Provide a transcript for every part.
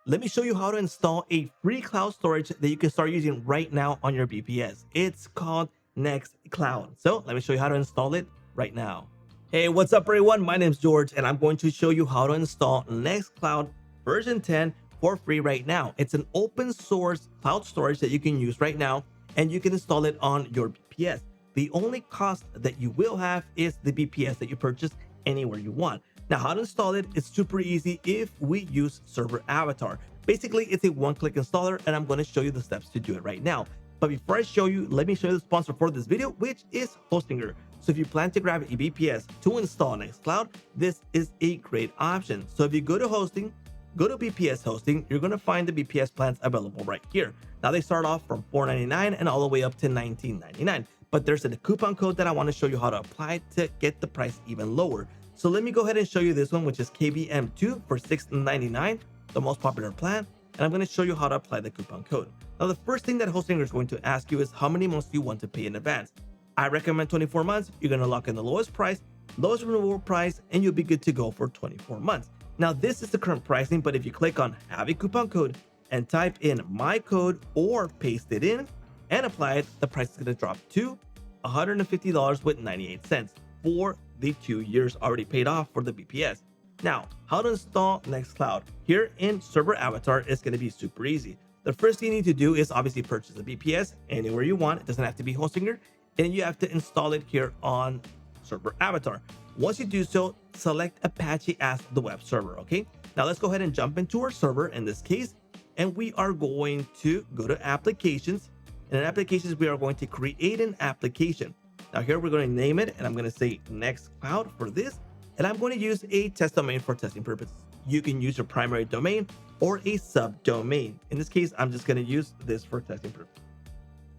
let me show you how to install a free cloud storage that you can start using right now on your VPS. It's called Nextcloud. So let me show you how to install it right now. Hey, what's up everyone? My name is George and I'm going to show you how to install Nextcloud version 10 for free right now. It's an open source cloud storage that you can use right now and you can install it on your VPS. The only cost that you will have is the VPS that you purchase anywhere you want. Now, how to install it is super easy if we use ServerAvatar. Basically, it's a one-click installer, and I'm going to show you the steps to do it right now. But before I show you, let me show you the sponsor for this video, which is Hostinger. So if you plan to grab a VPS to install Nextcloud, this is a great option. So if you go to hosting, go to VPS Hosting, you're going to find the VPS plans available right here. Now, they start off from $4.99 and all the way up to $19.99. But there's a coupon code that I want to show you how to apply to get the price even lower. So let me go ahead and show you this one, which is KBM2 for $6.99, the most popular plan. And I'm going to show you how to apply the coupon code. Now, the first thing that Hostinger is going to ask you is how many months do you want to pay in advance. I recommend 24 months. You're going to lock in the lowest price, lowest renewable price, and you'll be good to go for 24 months. Now, this is the current pricing, but if you click on have a coupon code and type in my code or paste it in and apply it, the price is going to drop to $150.98 for the 2 years already paid off for the VPS. Now, how to install Nextcloud? Here in ServerAvatar, it's going to be super easy. The first thing you need to do is obviously purchase a VPS anywhere you want. It doesn't have to be Hostinger, and you have to install it here on ServerAvatar. Once you do so, select Apache as the web server. Okay, now let's go ahead and jump into our server in this case, and we are going to go to applications. And in applications, we are going to create an application. Now here we're going to name it, and I'm going to say Nextcloud for this, and I'm going to use a test domain for testing purposes. You can use your primary domain or a subdomain. In this case, I'm just going to use this for testing purposes.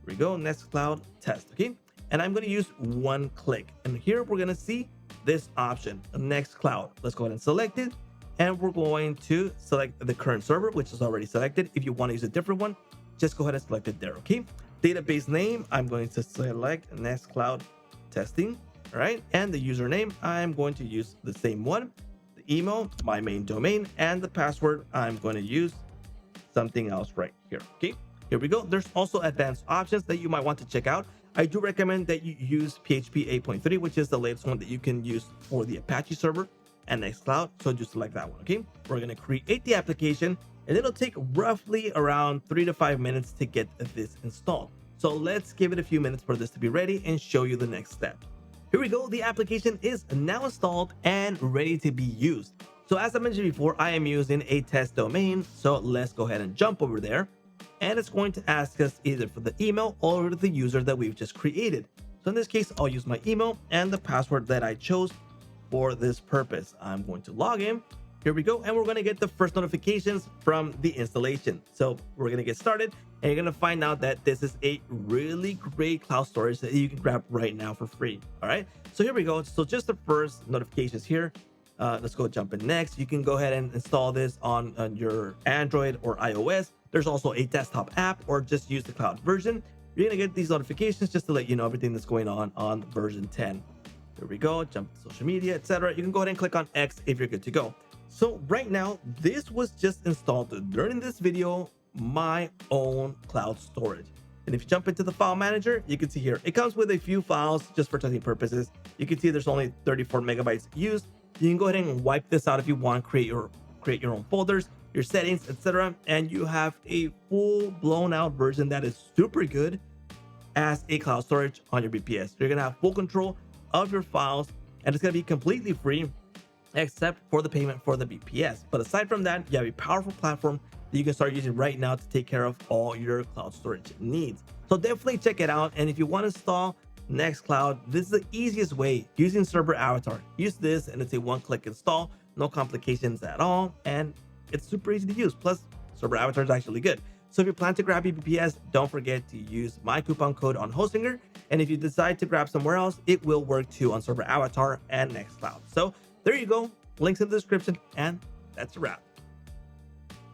Here we go, Nextcloud test, okay? And I'm going to use one click. And here we're going to see this option, Nextcloud. Let's go ahead and select it, and we're going to select the current server, which is already selected. If you want to use a different one, just go ahead and select it there, okay? Database name, I'm going to select Nextcloud testing, all right? And the username, I'm going to use the same one. The email, my main domain, and the password, I'm going to use something else right here, okay? Here we go. There's also advanced options that you might want to check out. I do recommend that you use PHP 8.3, which is the latest one that you can use for the Apache server and Nextcloud. So just select that one, okay? We're going to create the application, and it'll take roughly around 3 to 5 minutes to get this installed. So let's give it a few minutes for this to be ready and show you the next step. Here we go. The application is now installed and ready to be used. So as I mentioned before, I am using a test domain. So let's go ahead and jump over there. And it's going to ask us either for the email or the user that we've just created. So in this case, I'll use my email and the password that I chose for this purpose. I'm going to log in. Here we go, and we're going to get the first notifications from the installation. So we're going to get started, and you're going to find out that this is a really great cloud storage that you can grab right now for free. All right, so here we go. So just the first notifications here. Let's go jump in next. You can go ahead and install this on your Android or iOS. There's also a desktop app, or just use the cloud version. You're going to get these notifications just to let you know everything that's going on version 10. Here we go, jump to social media, etc. You can go ahead and click on X if you're good to go. So right now, this was just installed during this video, my own cloud storage. And if you jump into the file manager, you can see here, it comes with a few files just for testing purposes. You can see there's only 34 megabytes used. You can go ahead and wipe this out if you want, create your own folders, your settings, etc. And you have a full blown out version that is super good as a cloud storage on your VPS. You're gonna have full control of your files, and it's gonna be completely free, except for the payment for the VPS. But aside from that, you have a powerful platform that you can start using right now to take care of all your cloud storage needs. So definitely check it out. And if you want to install Nextcloud, this is the easiest way using ServerAvatar. Use this, and it's a one-click install, no complications at all, and it's super easy to use. Plus, ServerAvatar is actually good. So if you plan to grab a VPS, don't forget to use my coupon code on Hostinger. And if you decide to grab somewhere else, it will work too on ServerAvatar and Nextcloud. So there you go. Links in the description, and that's a wrap.